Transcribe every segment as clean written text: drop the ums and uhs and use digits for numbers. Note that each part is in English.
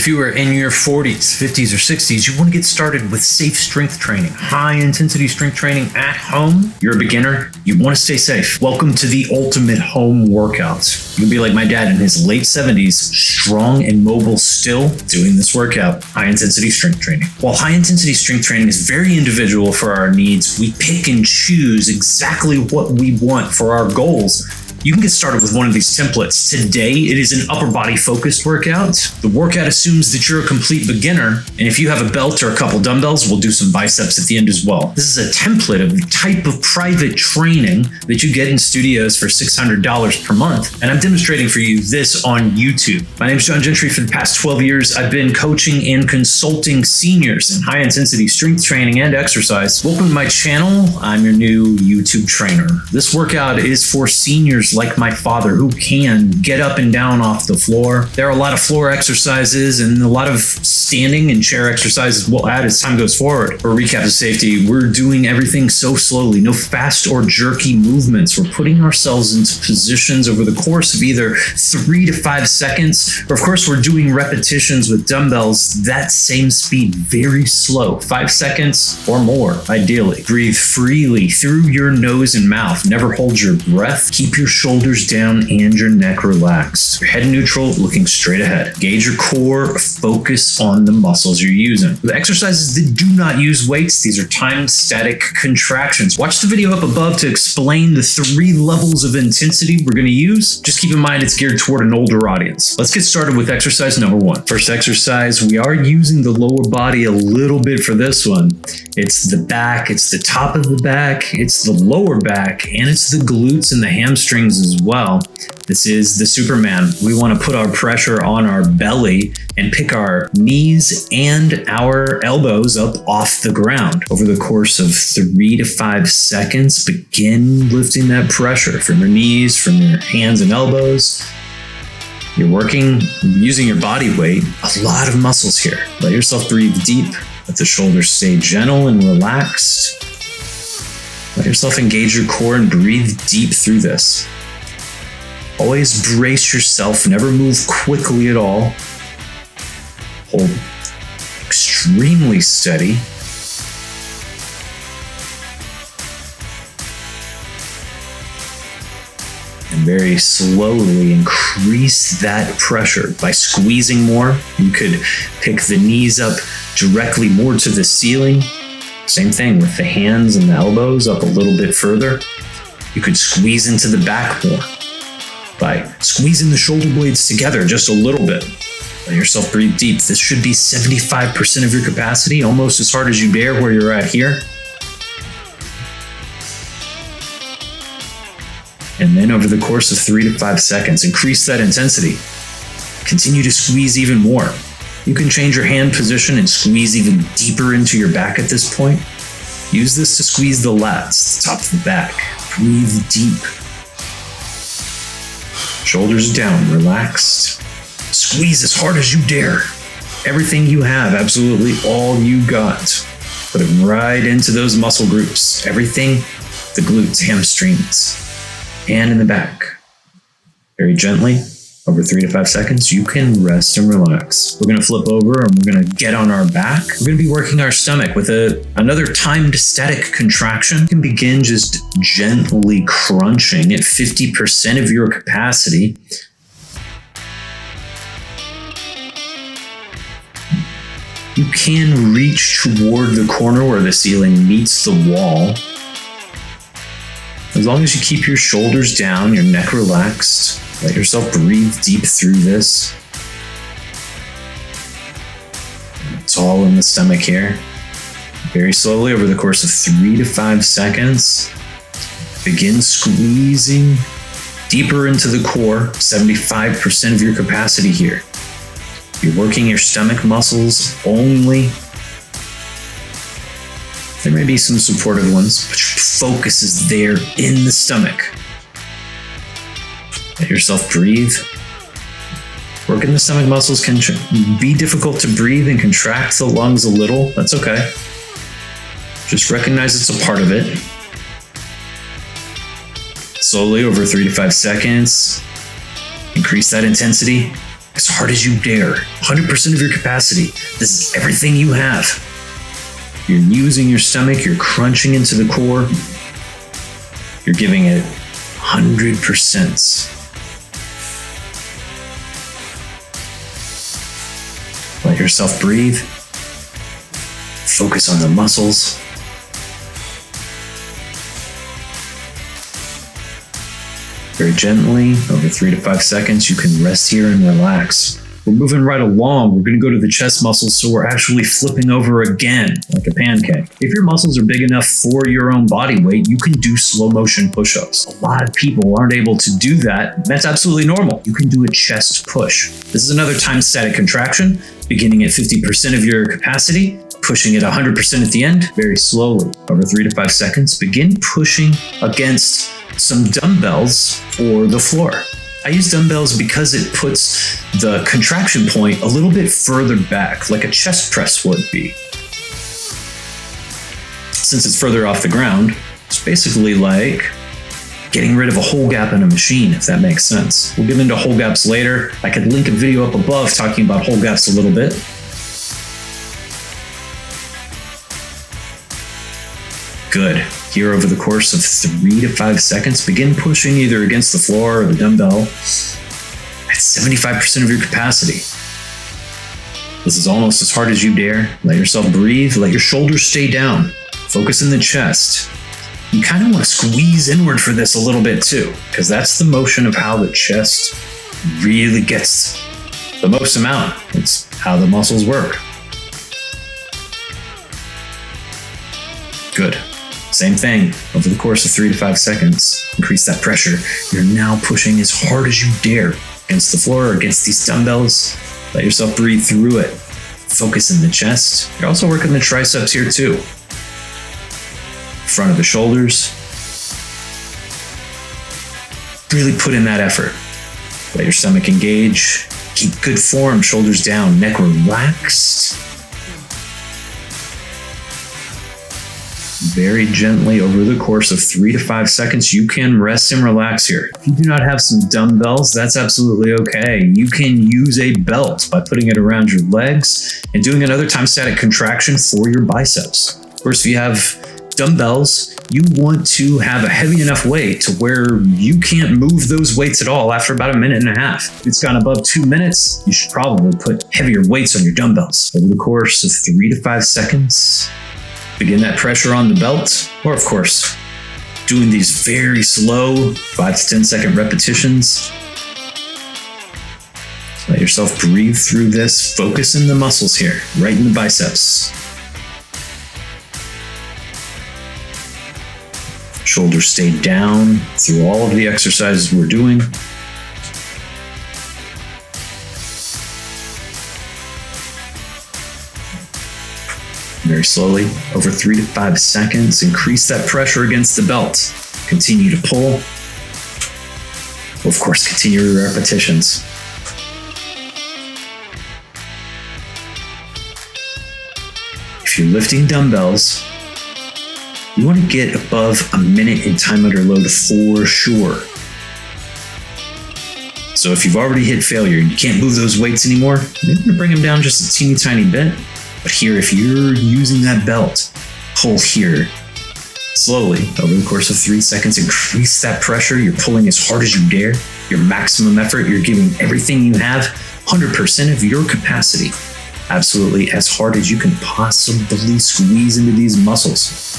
If you are in your 40s, 50s, or 60s, you want to get started with safe strength training, high intensity strength training at home. You're a beginner, you want to stay safe. Welcome to the ultimate home workouts. You'll be like my dad in his late 70s, strong and mobile still, doing this workout, high intensity strength training. While high intensity strength training is very individual for our needs, we pick and choose exactly what we want for our goals. You can get started with one of these templates. Today, it is an upper body focused workout. The workout assumes that you're a complete beginner. And if you have a belt or a couple dumbbells, we'll do some biceps at the end as well. This is a template of the type of private training that you get in studios for $600 per month. And I'm demonstrating for you this on YouTube. My name is John Gentry. For the past 12 years, I've been coaching and consulting seniors in high intensity strength training and exercise. Welcome to my channel. I'm your new YouTube trainer. This workout is for seniors like my father who can get up and down off the floor. There are a lot of floor exercises and a lot of standing and chair exercises we'll add as time goes forward. For a recap of safety, we're doing everything so slowly, no fast or jerky movements. We're putting ourselves into positions over the course of either 3 to 5 seconds, or of course we're doing repetitions with dumbbells, that same speed, very slow, 5 seconds or more, ideally. Breathe freely through your nose and mouth. Never hold your breath. Keep your shoulders down and your neck relaxed. Your head neutral, looking straight ahead. Gauge your core, focus on the muscles you're using. The exercises that do not use weights, these are timed static contractions. Watch the video up above to explain the 3 levels of intensity we're going to use. Just keep in mind it's geared toward an older audience. Let's get started with exercise number 1. First exercise, we are using the lower body a little bit for this one. It's the back, it's the top of the back, it's the lower back, and it's the glutes and the hamstrings as well. This is the Superman. We want to put our pressure on our belly and pick our knees and our elbows up off the ground. Over the course of 3 to 5 seconds, begin lifting that pressure from your knees, from your hands and elbows. You're working using your body weight, a lot of muscles here. Let yourself breathe deep. Let the shoulders stay gentle and relaxed. Let yourself engage your core and breathe deep through this. Always brace yourself, never move quickly at all. Hold extremely steady. And very slowly increase that pressure by squeezing more. You could pick the knees up directly more to the ceiling. Same thing with the hands and the elbows up a little bit further. You could squeeze into the back more by squeezing the shoulder blades together just a little bit. Let yourself breathe deep. This should be 75% of your capacity, almost as hard as you dare where you're at here. And then over the course of 3 to 5 seconds, increase that intensity. Continue to squeeze even more. You can change your hand position and squeeze even deeper into your back at this point. Use this to squeeze the lats, the top of the back. Breathe deep. Shoulders down, relaxed. Squeeze as hard as you dare. Everything you have, absolutely all you got. Put it right into those muscle groups. Everything, the glutes, hamstrings, and in the back. Very gently, over 3 to 5 seconds, you can rest and relax. We're going to flip over and we're going to get on our back. We're going to be working our stomach with another timed static contraction. You can begin just gently crunching at 50% of your capacity. You can reach toward the corner where the ceiling meets the wall. As long as you keep your shoulders down, your neck relaxed, let yourself breathe deep through this. It's all in the stomach here. Very slowly over the course of 3 to 5 seconds, begin squeezing deeper into the core, 75% of your capacity here. You're working your stomach muscles only. There may be some supportive ones, but your focus is there in the stomach. Let yourself breathe. Working the stomach muscles can be difficult to breathe and contract the lungs a little. That's okay. Just recognize it's a part of it. Slowly over 3 to 5 seconds, increase that intensity. as hard as you dare, 100% of your capacity. This is everything you have. You're using your stomach, you're crunching into the core. You're giving it 100%. Let yourself breathe. Focus on the muscles. Very gently, over 3 to 5 seconds, you can rest here and relax. We're moving right along. We're going to go to the chest muscles, so we're actually flipping over again, like a pancake. If your muscles are big enough for your own body weight, you can do slow motion push-ups. A lot of people aren't able to do that. That's absolutely normal. You can do a chest push. This is another time static contraction, beginning at 50% of your capacity, pushing it 100% at the end, very slowly, over 3 to 5 seconds. Begin pushing against some dumbbells or the floor. I use dumbbells because it puts the contraction point a little bit further back, like a chest press would be. Since it's further off the ground, it's basically like getting rid of a hole gap in a machine, if that makes sense. We'll get into hole gaps later. I could link a video up above talking about hole gaps a little bit. Good. Here over the course of 3 to 5 seconds, begin pushing either against the floor or the dumbbell at 75% of your capacity. This is almost as hard as you dare. Let yourself breathe. Let your shoulders stay down. Focus in the chest. You kind of want to squeeze inward for this a little bit too, because that's the motion of how the chest really gets the most amount. It's how the muscles work. Good. Same thing, over the course of 3 to 5 seconds, increase that pressure. You're now pushing as hard as you dare against the floor or against these dumbbells. Let yourself breathe through it. Focus in the chest. You're also working the triceps here too. Front of the shoulders. Really put in that effort. Let your stomach engage. Keep good form, shoulders down, neck relaxed. Very gently over the course of 3 to 5 seconds, you can rest and relax here. If you do not have some dumbbells, that's absolutely okay. You can use a belt by putting it around your legs and doing another time static contraction for your biceps. Of course, if you have dumbbells, you want to have a heavy enough weight to where you can't move those weights at all after about 1.5 minutes. If it's gone above 2 minutes, you should probably put heavier weights on your dumbbells. Over the course of 3 to 5 seconds, begin that pressure on the belt, or of course, doing these very slow 5 to 10 second repetitions. Let yourself breathe through this. Focus in the muscles here, right in the biceps. Shoulders stay down through all of the exercises we're doing. Very slowly, over 3 to 5 seconds, increase that pressure against the belt. Continue to pull. Of course, continue your repetitions. If you're lifting dumbbells, you want to get above 1 minute in time under load for sure. So if you've already hit failure and you can't move those weights anymore, maybe you bring them down just a teeny tiny bit. But here, if you're using that belt, pull here. Slowly, over the course of 3 seconds, increase that pressure. You're pulling as hard as you dare. Your maximum effort, you're giving everything you have, 100% of your capacity. Absolutely as hard as you can possibly squeeze into these muscles.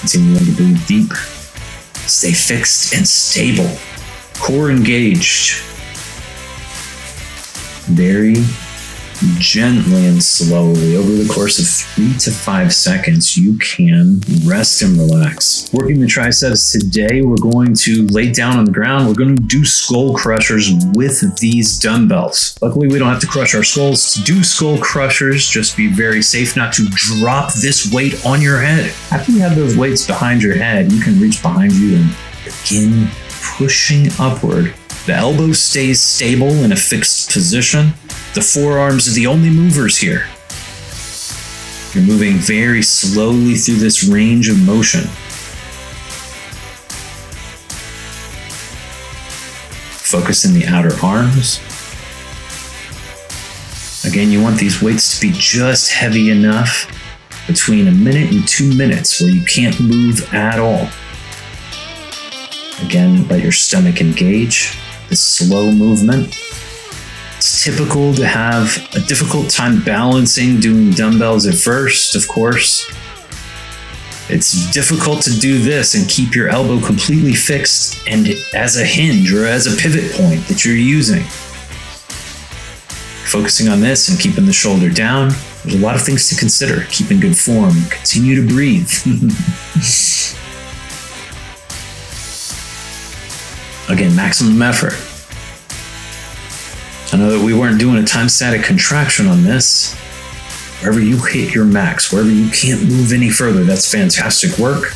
Continuing to breathe deep. Stay fixed and stable. Core engaged. Very gently and slowly, over the course of 3 to 5 seconds, you can rest and relax. Working the triceps today, we're going to lay down on the ground. We're going to do skull crushers with these dumbbells. Luckily, we don't have to crush our skulls. To do skull crushers, just be very safe not to drop this weight on your head. After you have those weights behind your head, you can reach behind you and begin pushing upward. The elbow stays stable in a fixed position. The forearms are the only movers here. You're moving very slowly through this range of motion. Focus in the outer arms. Again, you want these weights to be just heavy enough between 1 minute and 2 minutes where you can't move at all. Again, let your stomach engage this slow movement. It's typical to have a difficult time balancing doing dumbbells at first, of course. It's difficult to do this and keep your elbow completely fixed and as a hinge or as a pivot point that you're using. Focusing on this and keeping the shoulder down, there's a lot of things to consider. Keep in good form, continue to breathe. Again, maximum effort. I know that we weren't doing a time static contraction on this. Wherever you hit your max, wherever you can't move any further, that's fantastic work.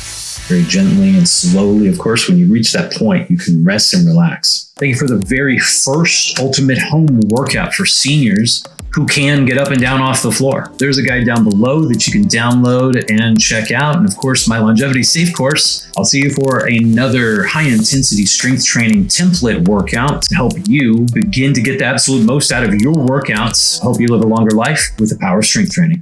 Very gently and slowly, of course, when you reach that point, you can rest and relax. Thank you for the very first Ultimate Home workout for seniors who can get up and down off the floor. There's a guide down below that you can download and check out. And of course, my Longevity Safe course. I'll see you for another high-intensity strength training template workout to help you begin to get the absolute most out of your workouts, help you live a longer life with the power of strength training.